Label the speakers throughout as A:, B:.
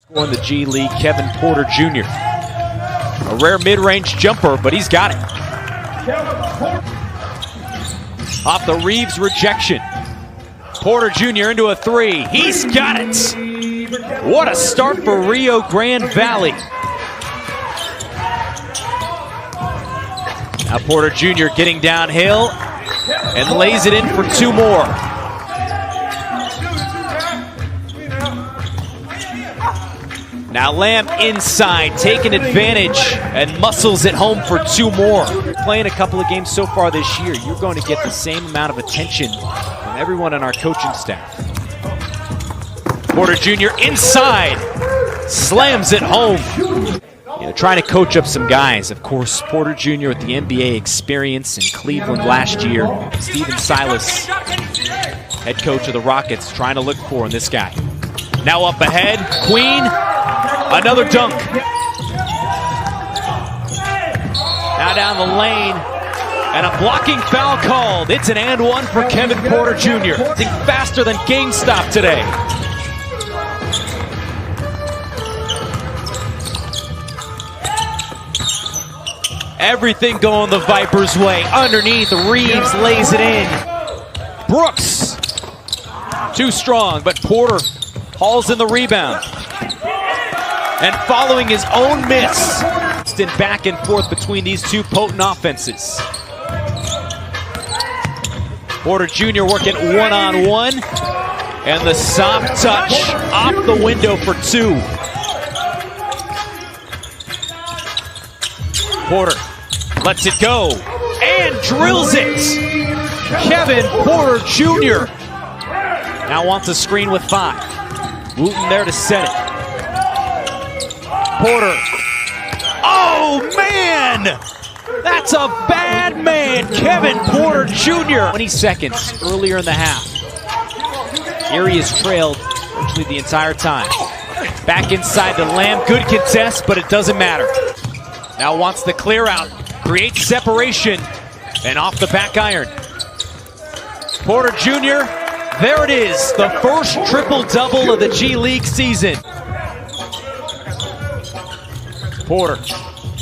A: In the G League, Kevin Porter Jr. A rare mid-range jumper, but he's got it. Off the Reeves rejection. Porter Jr. into a three. He's got it. What a start for Rio Grande Valley. Now Porter Jr. getting downhill and lays it in for two more. Now Lamb inside, taking advantage and muscles it home for two more. Playing a couple of games so far this year, you're going to get the same amount of attention from everyone on our coaching staff. Porter Jr. inside, slams it home. Trying to coach up some guys. Of course, Porter Jr. with the NBA experience in Cleveland last year. Stephen Silas, head coach of the Rockets, trying to look for this guy. Now up ahead, Queen. Another dunk. Now down the lane, and a blocking foul called. It's an and one for Kevin Porter Jr. Think faster than GameStop today. Everything going the Vipers' way. Underneath, Reeves lays it in. Brooks, too strong, but Porter hauls in the rebound. And following his own miss, back and forth between these two potent offenses. Porter Jr. working one-on-one, and the soft touch off the window for two. Porter lets it go and drills it. Kevin Porter Jr. now wants a screen with 5. Wooten there to set it. Porter. Oh, man! That's a bad man, Kevin Porter Jr. 20 seconds earlier in the half. Erie has trailed virtually the entire time. Back inside the Lamb. Good contest, but it doesn't matter. Now wants the clear out. Creates separation. And off the back iron. Porter Jr. There it is. The first triple-double of the G League season. Porter,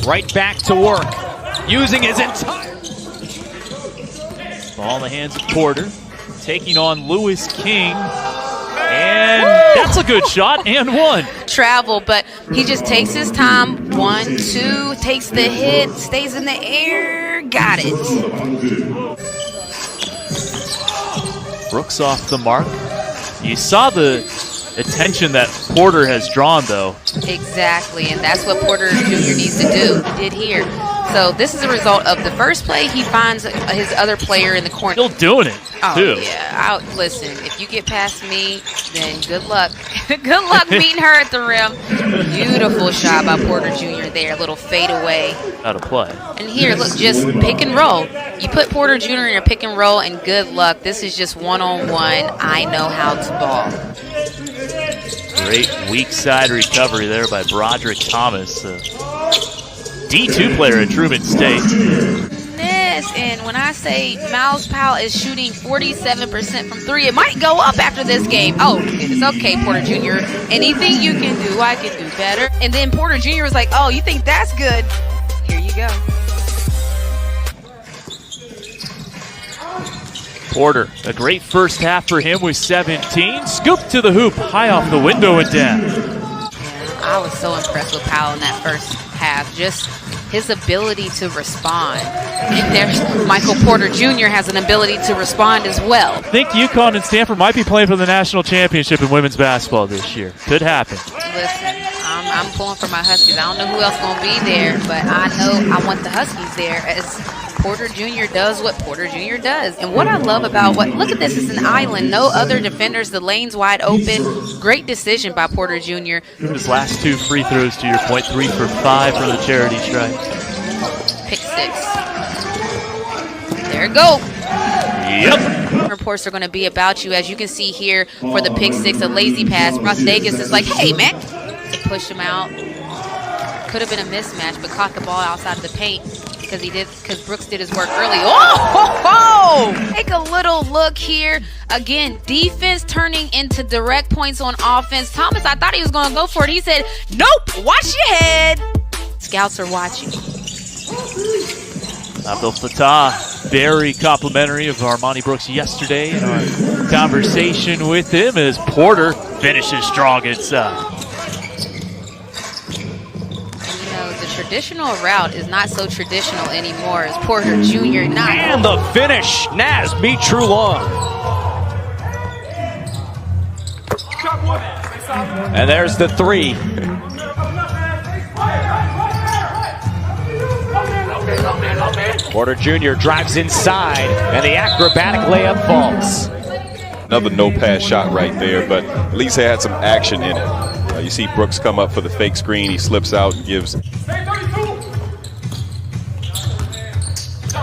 A: right back to work, using his entire...
B: Ball in the hands of Porter, taking on Lewis King, and that's a good shot, and one.
C: Travel, but he just takes his time. 1, 2, takes the hit, stays in the air, got it.
B: Brooks off the mark. You saw the attention that Porter has drawn, though.
C: Exactly, and that's what Porter Jr. needs to do. He did here. So this is a result of the first play. He finds his other player in the corner.
B: Still doing it, too.
C: Yeah. Listen, if you get past me, then good luck. Good luck meeting her at the rim. Beautiful shot by Porter Jr. there. A little fade away.
B: Out of play.
C: And here, look, just pick and roll. You put Porter Jr. in your pick and roll, and good luck. This is just one-on-one. I know how to ball.
B: Great weak side recovery there by Broderick Thomas, D2 player at Truman State.
C: Yes, and when I say Miles Powell is shooting 47% from 3, it might go up after this game. Oh, it's okay, Porter Jr. Anything you can do, I can do better. And then Porter Jr. was like, oh, you think that's good? Here you go.
B: Porter, a great first half for him with 17. Scoop to the hoop, high off the window and down.
C: I was so impressed with Powell in that first half. Just his ability to respond. And there's Michael Porter Jr. has an ability to respond as well.
B: I think UConn and Stanford might be playing for the national championship in women's basketball this year. Could happen.
C: Listen, I'm pulling for my Huskies. I don't know who else going to be there, but I know I want the Huskies there as Porter Jr. does what Porter Jr. does. And what I love about look at this, it's an island. No other defenders, the lane's wide open. Great decision by Porter Jr.
B: His last 2 free throws, to your point, 3 for 5 for the charity stripe.
C: Pick 6. There it go.
B: Yep.
C: Reports are going to be about you, as you can see here for the pick 6, a lazy pass. Ross Vegas is like, hey, man, to push him out. Could have been a mismatch, but caught the ball outside of the paint. because Brooks did his work early. Oh! Take a little look here. Again, defense turning into direct points on offense. Thomas, I thought he was going to go for it. He said, nope, watch your head. Scouts are watching.
B: Abdel Fattah, very complimentary of Armoni Brooks yesterday in our conversation with him as Porter finishes strong inside.
C: You know, the traditional route is not so traditional anymore as Porter Jr. not.
A: And the finish, Naz beat Trulong. And there's the three. Porter Jr. drives inside, and the acrobatic layup falls.
D: Another no-pass shot right there, but at least they had some action in it. You see Brooks come up for the fake screen. He slips out and gives.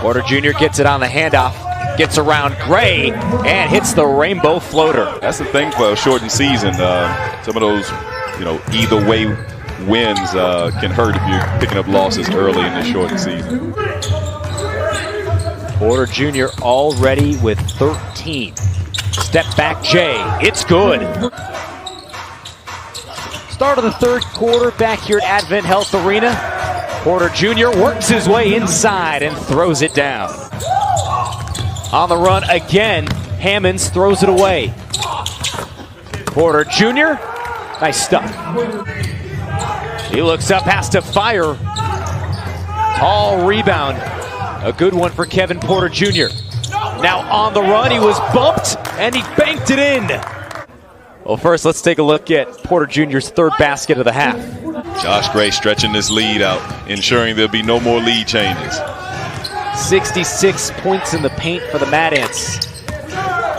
A: Porter Jr. gets it on the handoff, gets around Gray, and hits the rainbow floater.
D: That's the thing for a shortened season. Some of those, either way wins can hurt if you're picking up losses early in the shortened season.
A: Porter Jr. already with 13. Step back Jay, it's good. Start of the third quarter back here at Advent Health Arena. Porter Jr. works his way inside and throws it down. On the run again, Hammonds throws it away. Porter Jr., nice stuff. He looks up, has to fire. Tall rebound. A good one for Kevin Porter Jr. Now on the run, he was bumped, and he banked it in. Well, first, let's take a look at Porter Jr.'s third basket of the half.
D: Josh Gray stretching this lead out, ensuring there'll be no more lead changes.
A: 66 points in the paint for the Mad Ants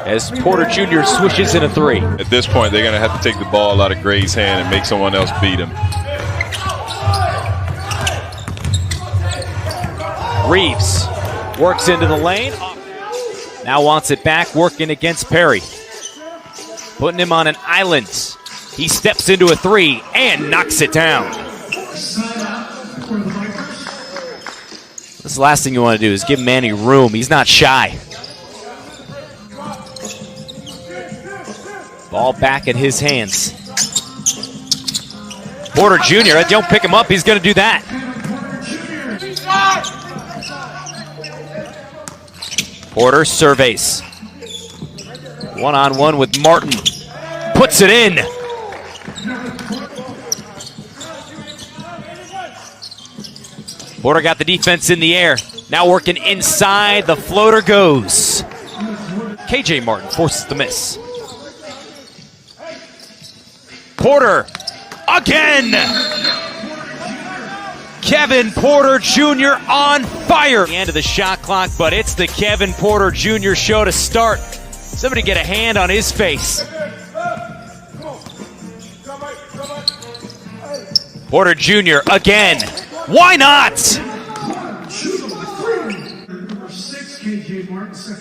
A: as Porter Jr. swishes in a three.
D: At this point, they're going to have to take the ball out of Gray's hand and make someone else beat him.
A: Reeves works into the lane. Now wants it back, working against Perry. Putting him on an island. He steps into a three and knocks it down. This is the last thing you want to do is give Manny room. He's not shy. Ball back in his hands. Porter Jr., don't pick him up. He's going to do that. Porter surveys. One-on-one with Martin. Puts it in. Porter got the defense in the air. Now working inside. The floater goes. KJ Martin forces the miss. Porter again. Kevin Porter Jr. on fire. The end of the shot clock, but it's the Kevin Porter Jr. show to start. Somebody get a hand on his face. Porter Jr. again. Why not?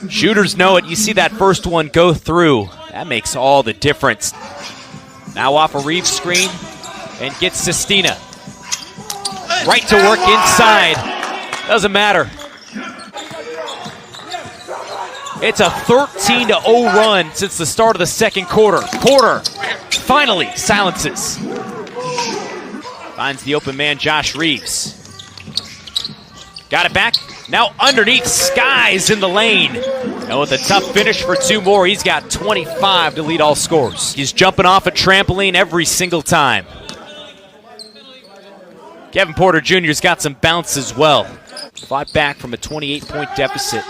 A: Shooters know it. You see that first one go through. That makes all the difference. Now off a Reeves screen and gets Sestina. Right to work inside. Doesn't matter. It's a 13-0 run since the start of the second quarter. Porter finally silences. Finds the open man, Josh Reeves. Got it back. Now underneath, Skies in the lane. And with a tough finish for two more, he's got 25 to lead all scores. He's jumping off a trampoline every single time. Kevin Porter Jr.'s got some bounce as well. Fought back from a 28-point deficit.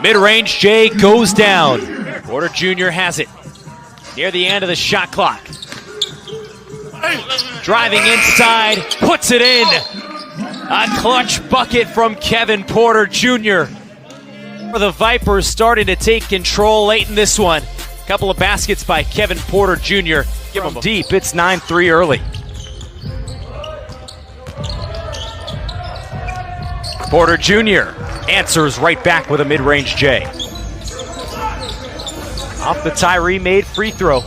A: Mid-range, Jay goes down. Porter Jr. has it. Near the end of the shot clock. Driving inside, puts it in. A clutch bucket from Kevin Porter Jr. The Vipers starting to take control late in this one. Couple of baskets by Kevin Porter Jr. Give him deep, it's 9-3 early. Porter Jr. answers right back with a mid-range J. Off the Tyree made free throw.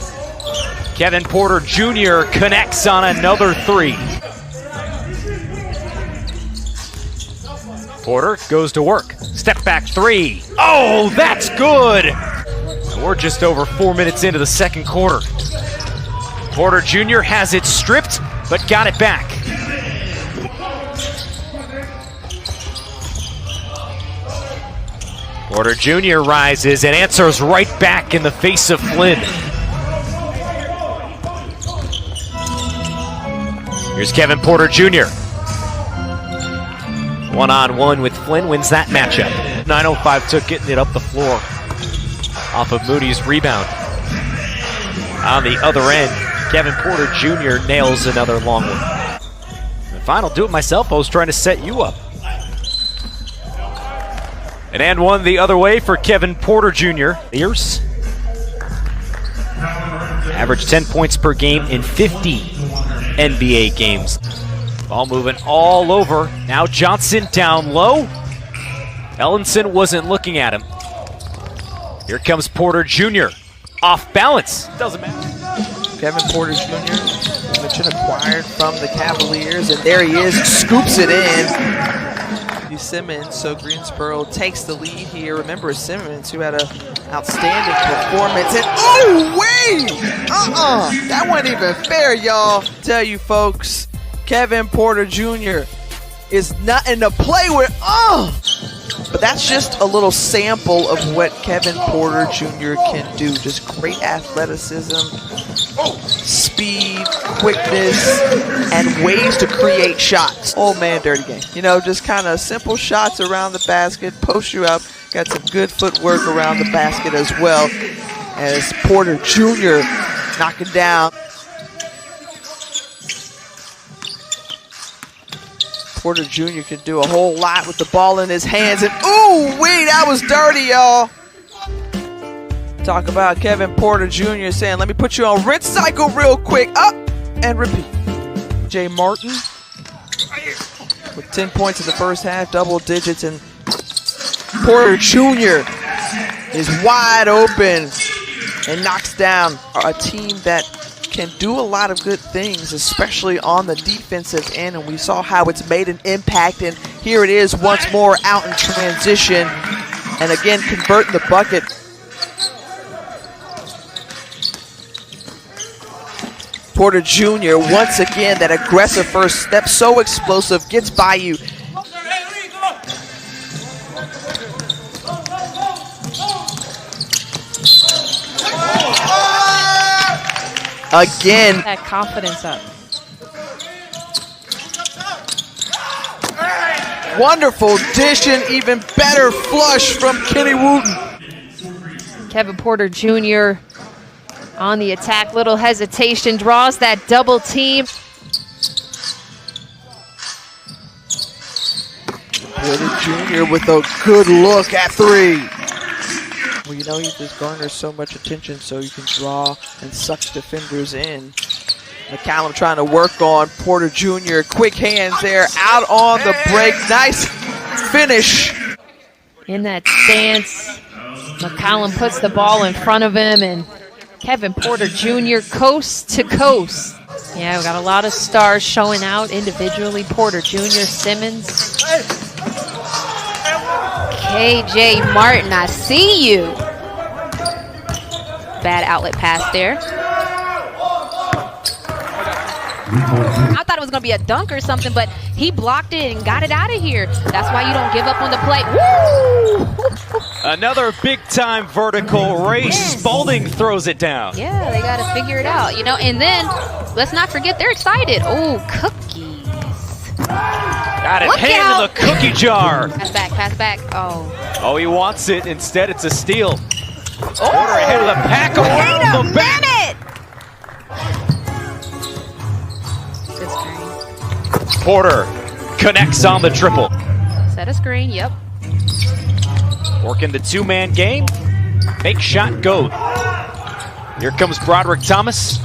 A: Kevin Porter Jr. connects on another three. Porter goes to work. Step back three. Oh, that's good. And we're just over 4 minutes into the second quarter. Porter Jr. has it stripped, but got it back. Porter Jr. rises and answers right back in the face of Flynn. Here's Kevin Porter Jr. One-on-one with Flynn, wins that matchup. 9:05 took getting it up the floor off of Moody's rebound. On the other end, Kevin Porter Jr. nails another long one. And final do-it-myself, I was trying to set you up. An and one the other way for Kevin Porter Jr. Years. Average 10 points per game in 50 NBA games. Ball moving all over. Now Johnson down low. Ellenson wasn't looking at him. Here comes Porter Jr. Off balance. Doesn't matter.
E: Kevin Porter Jr., mentioned acquired from the Cavaliers, and there he is, scoops it in. Simmons, so Greensboro takes the lead here. Remember Simmons, who had an outstanding performance, and oh wait! That wasn't even fair, y'all. Tell you folks, Kevin Porter Jr. is nothing to play with. But that's just a little sample of what Kevin Porter Jr. can do. Just great athleticism, speed, quickness, and ways to create shots. Old man dirty game. You know, just kind of simple shots around the basket, post you up, got some good footwork around the basket as well. As Porter Jr. knocking down. Porter Jr. can do a whole lot with the ball in his hands, and ooh, wait, that was dirty, y'all. Talk about Kevin Porter Jr. saying, let me put you on rinse cycle real quick, up and repeat. Jay Martin with 10 points in the first half, double digits, and Porter Jr. is wide open and knocks down a team that can do a lot of good things, especially on the defensive end, and we saw how it's made an impact, and here it is once more out in transition, and again converting the bucket. Porter Jr. once again, that aggressive first step, so explosive, gets by you. Again.
F: That confidence up.
E: Wonderful dish and even better flush from Kenny Wooten.
F: Kevin Porter Jr. on the attack, little hesitation, draws that double team.
E: Porter Jr. with a good look at three. Well, you know, he just garners so much attention, so you can draw and suck defenders in. McCallum trying to work on Porter Jr. Quick hands there, out on the break. Nice finish.
F: In that stance, McCallum puts the ball in front of him, and Kevin Porter Jr. coast to coast. Yeah, we got a lot of stars showing out individually. Porter Jr., Simmons.
C: KJ Martin, I see you. Bad outlet pass there. I thought it was going to be a dunk or something, but he blocked it and got it out of here. That's why you don't give up on the play. Woo!
A: Another big-time vertical race. Spalding throws it down.
C: Yeah, they got to figure it out, you know. And then, let's not forget, they're excited. Oh, cookies.
A: Got his hand in the cookie jar.
C: Pass back.
A: Oh, he wants it. Instead, it's a steal. Porter ahead of the pack around the back. Porter connects on the triple.
C: Set a screen, yep.
A: Working the two-man game. Fake shot, go. Here comes Broderick Thomas.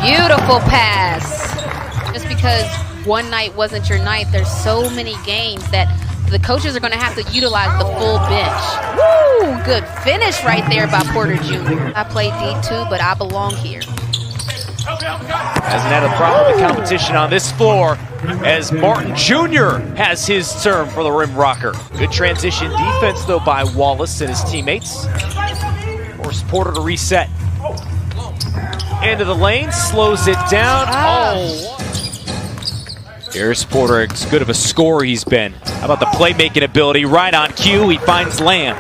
C: Beautiful pass. Just because one night wasn't your night, there's so many games that the coaches are going to have to utilize the full bench. Woo! Good finish right there by Porter Jr. I played D2, but I belong here.
A: Hasn't had a problem with the competition on this floor as Martin Jr. has his turn for the rim rocker. Good transition defense, though, by Wallace and his teammates. Forced Porter to reset. Into the lane, slows it down. Oh! Here's Porter, as good of a scorer he's been. How about the playmaking ability? Right on cue, he finds Lamb.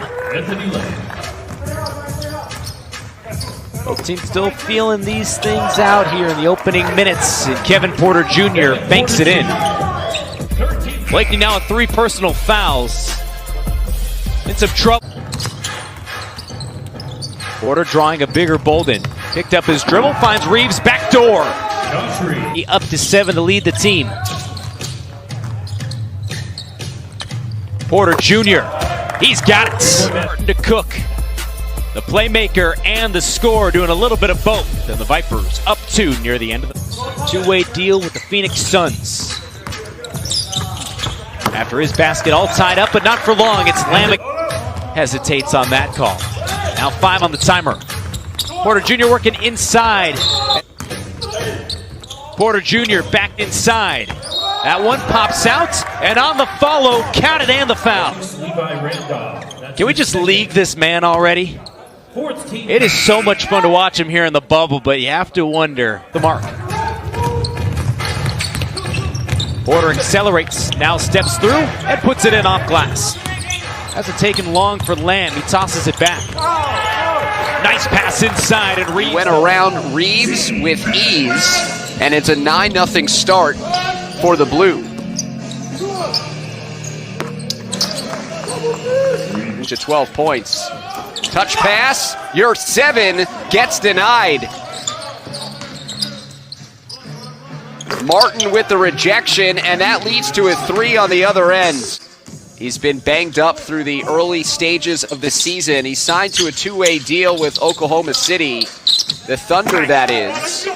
A: Both teams still feeling these things out here in the opening minutes. And Kevin Porter Jr. banks it in. Blakeney now with 3 personal fouls. In some trouble. Porter drawing a bigger Bolden. Picked up his dribble, finds Reeves, backdoor. He up to 7 to lead the team. Porter Jr., he's got it. Starting to cook. The playmaker and the scorer doing a little bit of both. And the Vipers up 2 near the end of the 2-way deal with the Phoenix Suns. After his basket all tied up, but not for long. It's Lamb hesitates on that call. Now 5 on the timer. Porter Jr. working inside. Porter Jr. back inside. That one pops out, and on the follow, counted and the foul. Can we just league this man already? It is so much fun to watch him here in the bubble, but you have to wonder the mark. Porter accelerates, now steps through, and puts it in off glass. Hasn't taken long for Lamb, he tosses it back. Nice pass inside, and Reeves
G: went around Reeves with ease, and it's a 9-0 start for the Blue. To 12 points. Touch pass, your 7 gets denied. Martin with the rejection, and that leads to a 3 on the other end. He's been banged up through the early stages of the season. He signed to a 2-way deal with Oklahoma City, the Thunder that is.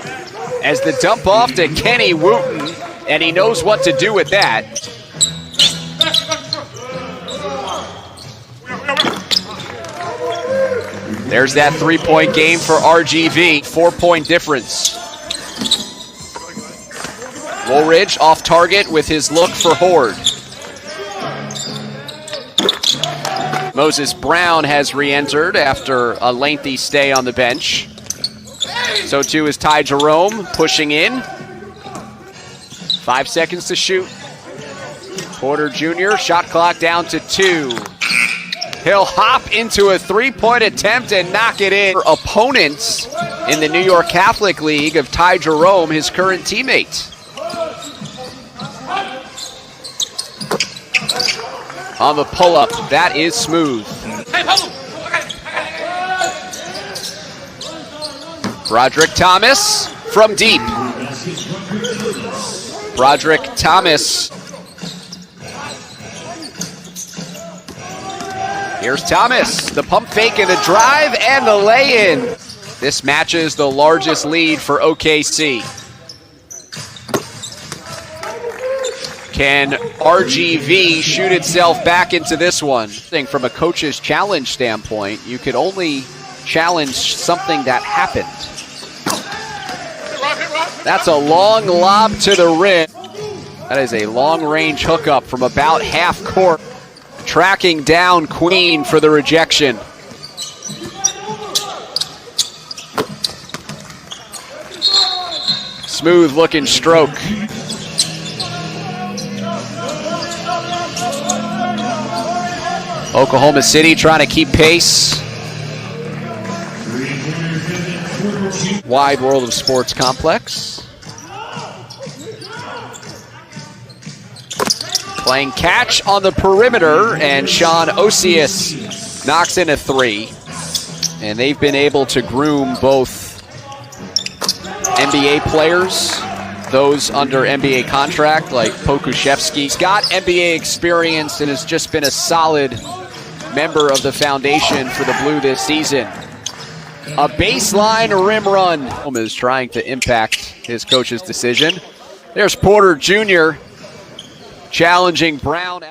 G: As the dump off to Kenny Wooten, and he knows what to do with that. There's that 3-point game for RGV, 4-point difference. Woolridge off target with his look for Horde. Moses Brown has re-entered after a lengthy stay on the bench. So too is Ty Jerome pushing in. 5 seconds to shoot. Porter Jr., shot clock down to 2. He'll hop into a 3-point attempt and knock it in. Opponents in the New York Catholic League of Ty Jerome, his current teammate. On the pull-up, that is smooth. Broderick Thomas from deep. Broderick Thomas. Here's Thomas, the pump fake and the drive and the lay-in. This matches the largest lead for OKC. Can RGV shoot itself back into this one? From a coach's challenge standpoint, you could only challenge something that happened. That's a long lob to the rim. That is a long-range hookup from about half court. Tracking down Queen for the rejection. Smooth looking stroke. Oklahoma City trying to keep pace. Wide World of Sports complex. Playing catch on the perimeter, and Sean Osius knocks in a 3. And they've been able to groom both NBA players, those under NBA contract like Pokuševski. He's got NBA experience and has just been a solid member of the foundation for the Blue this season. A baseline rim run. Is trying to impact his coach's decision. There's Porter Jr. challenging Brown.